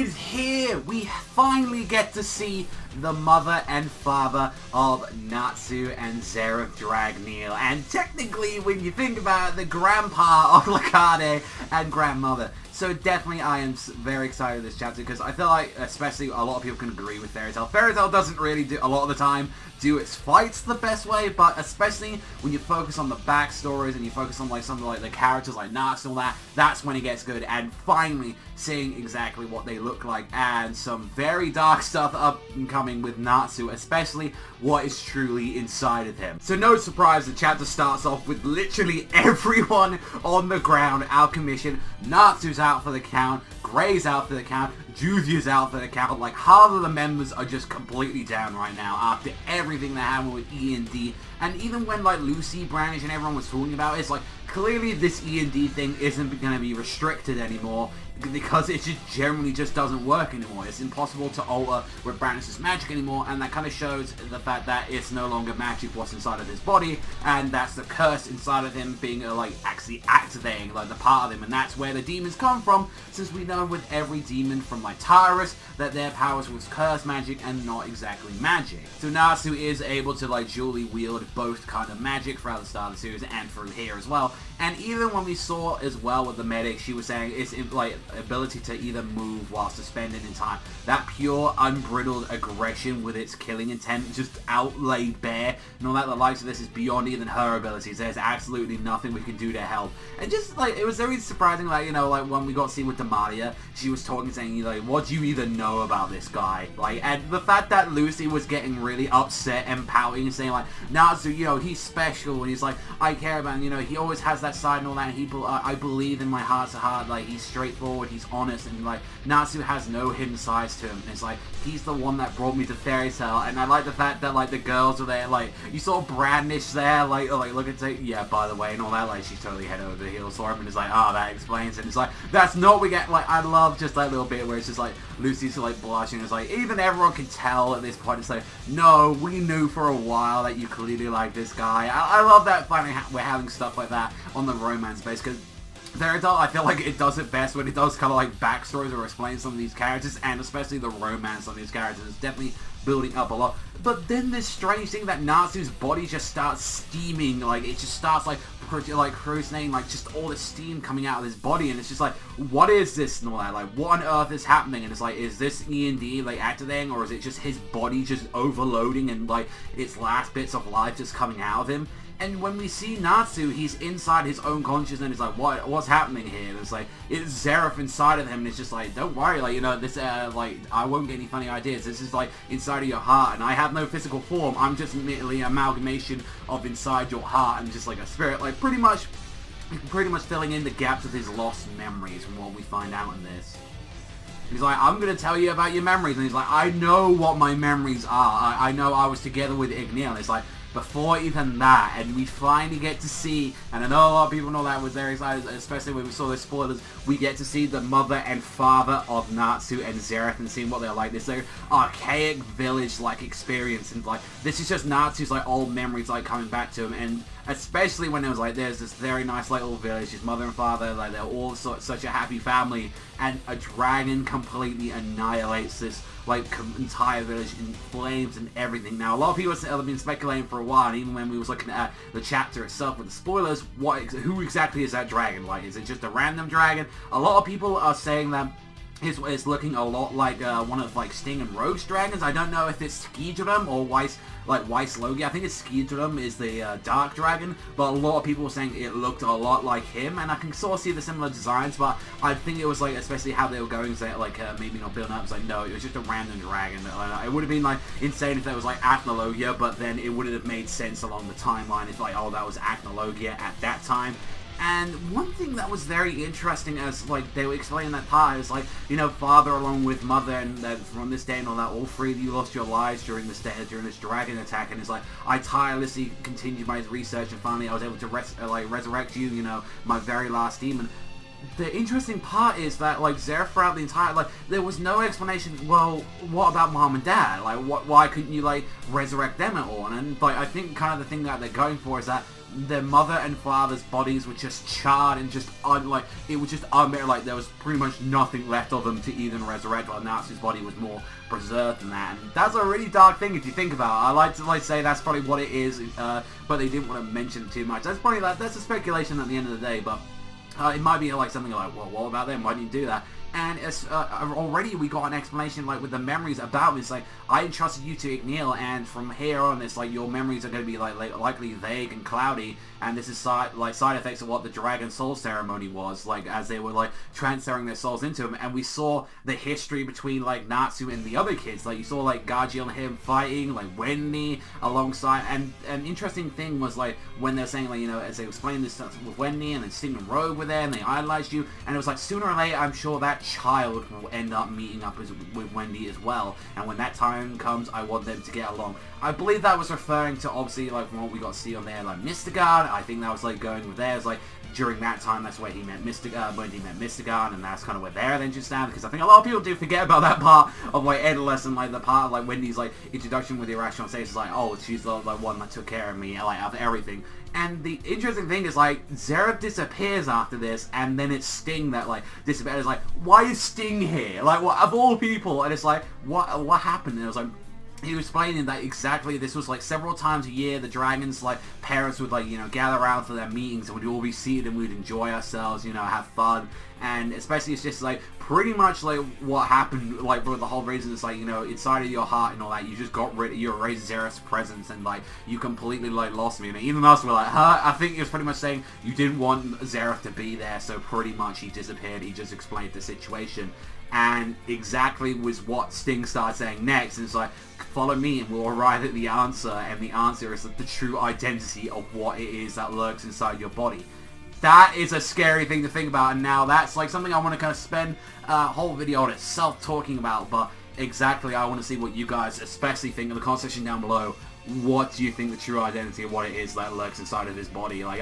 is here! We finally get to see the mother and father of Natsu and ZEREF Dragneel. And technically, when you think about it, the grandpa of Lakade and grandmother. So definitely I am very excited this chapter because I feel like, especially a lot of people can agree with Fairy Tail. Fairy Tail doesn't really do, a lot of the time, do its fights the best way, but especially when you focus on the backstories and you focus on like some of like the characters like Natsu and all that, that's when it gets good. And finally seeing exactly what they look like and some very dark stuff up and coming with Natsu, especially what is truly inside of him. So no surprise, the chapter starts off with literally everyone on the ground out commission. Natsu's out for the count, Gray's out for the count, Juzia's out for the count. Like half of the members are just completely down right now after everything that happened with E&D. And even when like Lucy, Brandish and everyone was talking about it, it's like clearly this E&D thing isn't going to be restricted anymore because it just generally just doesn't work anymore. It's impossible to alter with Brandish's magic anymore, and that kind of shows the fact that it's no longer magic what's inside of his body, and that's the curse inside of him being like actually activating like the part of him, and that's where the demons come from, since we know with every demon from like Tyrus that their powers was curse magic and not exactly magic. So Natsu is able to like dually wield both kind of magic throughout the start of the series and through here as well. And even when we saw as well with the medic, she was saying it's like ability to either move while suspended in time. That pure unbridled aggression with its killing intent just outlaid bare, and all that, the likes of this is beyond even her abilities. There's absolutely nothing we can do to help. And just like, it was very surprising, like, you know, like when we got to see with Dematia, she was talking, saying, like, what do you even know about this guy? Like, and the fact that Lucy was getting really upset and pouting and saying like, Natsu, you know, he's special, and he's like, I care about him, you know, he always has that side and all that, and I believe in my heart to heart, like, he's straightforward, he's honest, and like, Natsu has no hidden sides to him. And it's like, he's the one that brought me to Fairy Tail. And I like the fact that like the girls are there, like, you saw Brandish there, like look at it, yeah, by the way, and all that, like, she's totally head over heels for him, and it's like, oh, that explains it. It's like, that's not what we get. Like, I love just that little bit where it's just like, Lucy's like blushing, it's like, even everyone can tell at this point, it's like, no, we knew for a while that you clearly like this guy. I love that finally we're having stuff like that on the romance base, because Fairy Tail, I feel like it does it best when it does kind of like backstories or explains some of these characters, and especially the romance on these characters is definitely building up a lot. But then this strange thing that Natsu's body just starts steaming, like it just starts like hallucinating, like just all this steam coming out of his body, and it's just like, what is this and all that? Like, what on earth is happening? And it's like, is this E&D like activating, or is it just his body just overloading and like its last bits of life just coming out of him? And when we see Natsu, he's inside his own consciousness, and it's like, what's happening here? And it's like, it's ZEREF inside of him, and it's just like, don't worry, like, you know, this, like, I won't get any funny ideas. This is, like, inside of your heart, and I have no physical form. I'm just merely an amalgamation of inside your heart and just, like, a spirit, like, pretty much filling in the gaps of his lost memories from what we find out in this. He's like, I'm going to tell you about your memories. And he's like, I know what my memories are. I know I was together with Igneel. And it's like, before even that, and we finally get to see, and I know a lot of people know that was very excited, especially when we saw the spoilers, we get to see the mother and father of Natsu and ZEREF and seeing what they're like, this like archaic village-like experience, and like, this is just Natsu's like old memories like coming back to him, and especially when it was like, there's this very nice little village, his mother and father, like they're all such a happy family, and a dragon completely annihilates this like entire village in flames and everything. Now, a lot of people have been speculating for a while, and even when we was looking at the chapter itself with the spoilers, who exactly is that dragon? Like, is it just a random dragon? A lot of people are saying that it's looking a lot like one of like Sting and Rogue's dragons. I don't know if it's Skidrum or Weiss Logi. I think it's Skidrum is the dark dragon, but a lot of people were saying it looked a lot like him, and I can sort of see the similar designs, but I think it was like, especially how they were going, so like maybe not building up, it's like, no, it was just a random dragon. It would have been like insane if that was like Acnologia, but then it wouldn't have made sense along the timeline if like, oh, that was Acnologia at that time. And one thing that was very interesting, as like they were explaining that part, is like, you know, father along with mother, and that from this day and all that, all three of you lost your lives during this day, during this dragon attack, and it's like, I tirelessly continued my research, and finally I was able to resurrect you, you know, my very last demon. The interesting part is that, like, ZEREF throughout the entire, like, there was no explanation, well, what about mom and dad? Like, why couldn't you, like, resurrect them at all? And, like, I think kind of the thing that they're going for is that their mother and father's bodies were just charred and just like it was just like there was pretty much nothing left of them to even resurrect, while Natsu's body was more preserved than that. And that's a really dark thing if you think about it. I like to say that's probably what it is, but they didn't want to mention it too much. That's probably that's a speculation at the end of the day, but it might be like something like, well, what about them? Why didn't you do that? And it's, already we got an explanation like with the memories about this. Like, I entrusted you to Igneel, and from here on, it's like your memories are going to be like likely vague and cloudy. And this is side effects of what the Dragon Soul ceremony was like, as they were like transferring their souls into him. And we saw the history between like Natsu and the other kids. Like you saw like Gaji and him fighting, like Wendy alongside. And an interesting thing was like when they're saying like, you know, as they explained this stuff with Wendy, and then Sting and Rogue were there, and they idolized you. And it was like sooner or later, I'm sure that child will end up meeting up with Wendy as well. And when that time comes, I want them to get along. I believe that was referring to obviously like what we got to see on there, like Mystigar. I think that was like going with theirs, like during that time that's where he met Mystigar, when he met Mystigar, and that's kind of where their adventures now, because I think a lot of people do forget about that part of like Endless, and like the part of like Wendy's like introduction with the irrational state is like, oh, she's the like one that took care of me, like of everything. And the interesting thing is like ZEREF disappears after this, and then it's Sting that like disappears. It's like, why is Sting here? Like, what of all people? And it's like, what happened? And it was like, he was explaining that exactly this was like several times a year the dragons like parents would like, you know, gather around for their meetings, and we'd all be seated and we'd enjoy ourselves, you know, have fun. And especially it's just like pretty much like what happened like for the whole reason is like, you know, inside of your heart and all that, you just got rid of, you erased ZEREF's presence, and like you completely like lost me. And even us were like, huh? I think it was pretty much saying you didn't want ZEREF to be there, so pretty much he disappeared. He just explained the situation. And exactly was what Sting started saying next. And it's like, follow me and we'll arrive at the answer. And the answer is the true identity of what it is that lurks inside your body. That is a scary thing to think about. And now that's like something I want to kind of spend a whole video on itself talking about. But exactly, I want to see what you guys especially think in the comment section down below. What do you think the true identity of what it is that lurks inside of his body? Like,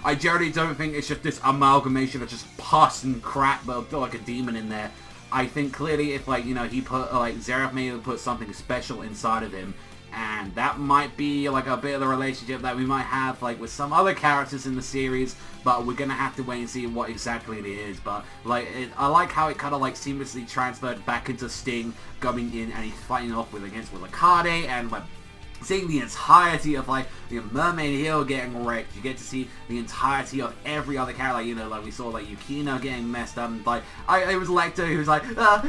I generally don't think it's just this amalgamation of just pus and crap, but like a demon in there. I think clearly if, like, you know, he put, like, ZEREF may have put something special inside of him, and that might be, like, a bit of the relationship that we might have, like, with some other characters in the series, but we're gonna have to wait and see what exactly it is. But, like, I like how it kind of, like, seamlessly transferred back into Sting going in, and he's fighting off against Akade, and, like, seeing the entirety of like the Mermaid Hill getting wrecked. You get to see the entirety of every other character. Like, you know, like we saw like Yukino getting messed up, and like it was Lecter who was like,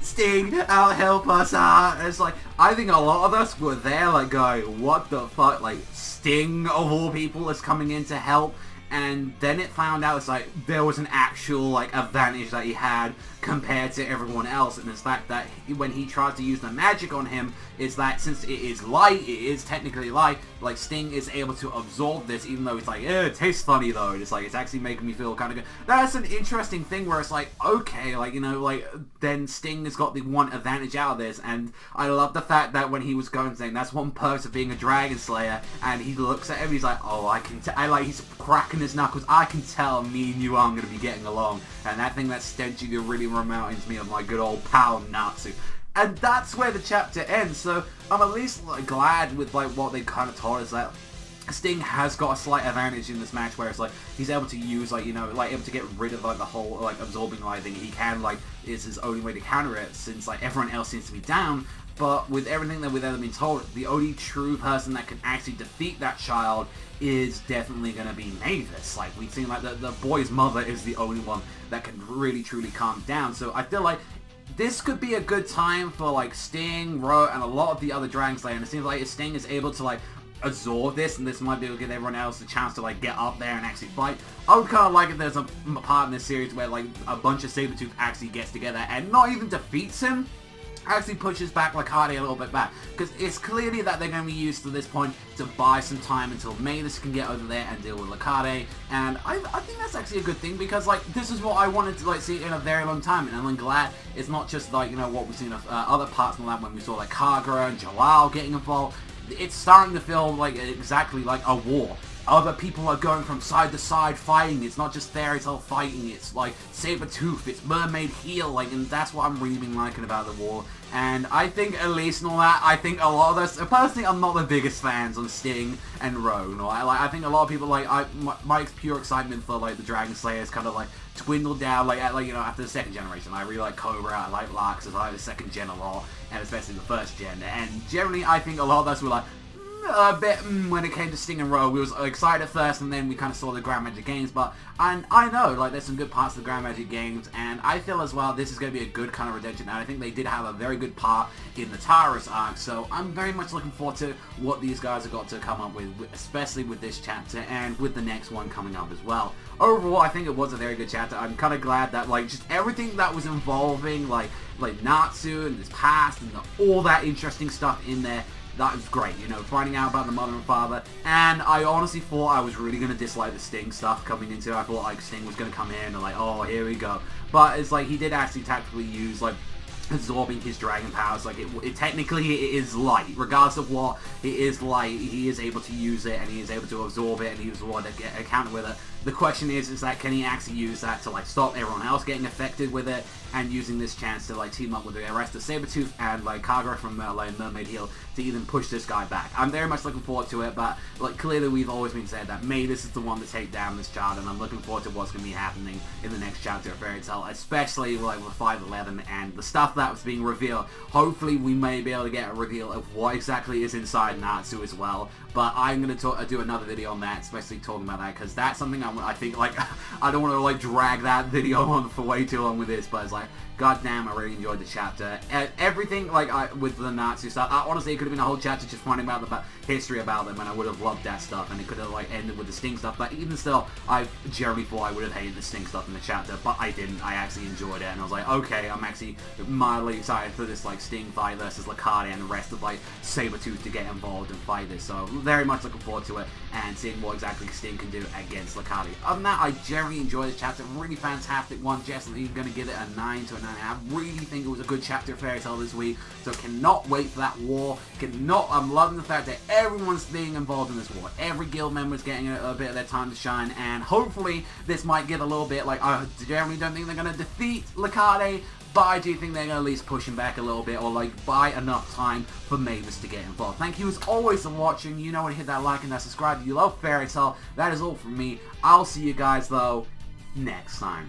Sting, I'll help us. And it's like, I think a lot of us were there like going, what the fuck? Like, Sting of all people is coming in to help. And then it found out it's like there was an actual like advantage that he had compared to everyone else, and it's the fact that when he tries to use the magic on him, is that since it is light, it is technically light, like Sting is able to absorb this, even though it's like, it tastes funny though, and it's like, it's actually making me feel kind of good. That's an interesting thing where it's like, okay, like, you know, like, then Sting has got the one advantage out of this. And I love the fact that when he was going saying that's one perk of being a Dragon Slayer, and he looks at him, he's like, oh, I can tell, like, he's cracking his knuckles, I can tell me and you aren't going to be getting along. And that thing that stenching to really reminds me of my good old pal Natsu. And that's where the chapter ends. So I'm at least like, glad with like what they kind of told us, that Sting has got a slight advantage in this match, where it's like he's able to use, like, you know, like able to get rid of like the whole like absorbing light thing. He can, like, is his only way to counter it, since like everyone else seems to be down. But with everything that we've ever been told, the only true person that can actually defeat that child is definitely going to be Mavis. Like, we've seen, like, the boy's mother is the only one that can really, truly calm down. So I feel like this could be a good time for, like, Sting, Ro, and a lot of the other Dragon Slayer. And it seems like if Sting is able to, like, absorb this, and this might be able to give everyone else a chance to, like, get up there and actually fight. I would kind of like if there's a part in this series where, like, a bunch of Sabretooth actually gets together and not even defeats him, actually pushes back Akade a little bit back, because it's clearly that they're going to be used to this point to buy some time until Mavis can get over there and deal with Akade. And I think that's actually a good thing, because like this is what I wanted to like see in a very long time, and I'm glad it's not just like, you know, what we've seen of other parts of that, when we saw like Kagura and Jalal getting involved. It's starting to feel like exactly like a war. other people are going from side to side fighting. It's not just Fairy Tail fighting, it's like Sabretooth, it's Mermaid Heel, like, and that's what I'm really been liking about the war. And I think, at least and all that, I think a lot of us, personally, I'm not the biggest fans on Sting and Rogue. I think a lot of people, like, my pure excitement for, like, the Dragon Slayer is kind of, like, dwindled down, like, you know, after the second generation. I really like Cobra, I like Larks, I like the second gen a lot, and especially the first gen. And generally, I think a lot of us were like, a bit when it came to Sting and Rogue. We was excited at first, and then we kind of saw the Grand Magic games, but I know, like, there's some good parts of the Grand Magic games, and I feel as well this is going to be a good kind of redemption, and I think they did have a very good part in the Taurus arc, so I'm very much looking forward to what these guys have got to come up with, especially with this chapter, and with the next one coming up as well. Overall, I think it was a very good chapter. I'm kind of glad that, like, just everything that was involving, like Natsu and his past, and all that interesting stuff in there, that was great, you know, finding out about the mother and father. And I honestly thought I was really going to dislike the Sting stuff coming into it. I thought, like, Sting was going to come in and, like, oh, here we go. But it's like, he did actually tactically use, like, absorbing his dragon powers. Like, it technically it is light. Regardless of what it is light, he is able to use it, and he is able to absorb it, and he was able to get a counter with it. The question is that can he actually use that to, like, stop everyone else getting affected with it, and using this chance to, like, team up with the rest of Sabretooth and, like, Kagura from like, Mermaid Heel to even push this guy back. I'm very much looking forward to it, but, like, clearly we've always been said that May this is the one to take down this child, and I'm looking forward to what's going to be happening in the next chapter of Fairy Tail, especially, like, with 511 and the stuff that was being revealed. Hopefully we may be able to get a reveal of what exactly is inside Natsu as well, but I'm going to do another video on that, especially talking about that, because that's something I think, like, I don't want to, like, drag that video on for way too long with this, but it's like, goddamn, I really enjoyed the chapter. Everything, like, with the Natsu stuff, honestly, it could have been a whole chapter just finding out the history about them, and I would have loved that stuff, and it could have, like, ended with the Sting stuff, but even still, I generally thought I would have hated the Sting stuff in the chapter, but I didn't. I actually enjoyed it, and I was like, okay, I'm actually mildly excited for this, like, Sting fight versus Lakade and the rest of, like, Sabretooth to get involved and fight this, so very much looking forward to it, and seeing what exactly Sting can do against Lakade. Other than that, I generally enjoyed this chapter. Really fantastic one. Just even going to give it a 9 to a 9.5. I really think it was a good chapter of Fairy Tail this week, so cannot wait for that war. I'm loving the fact that everyone's being involved in this war. Every guild member is getting a bit of their time to shine, and hopefully this might give a little bit, like, I generally don't think they're going to defeat Lakade, but I do think they're going to at least push him back a little bit, or, like, buy enough time for Mavis to get involved. Thank you as always for watching. You know when to hit that like and that subscribe. If you love Fairy Tail, that is all from me. I'll see you guys, though, next time.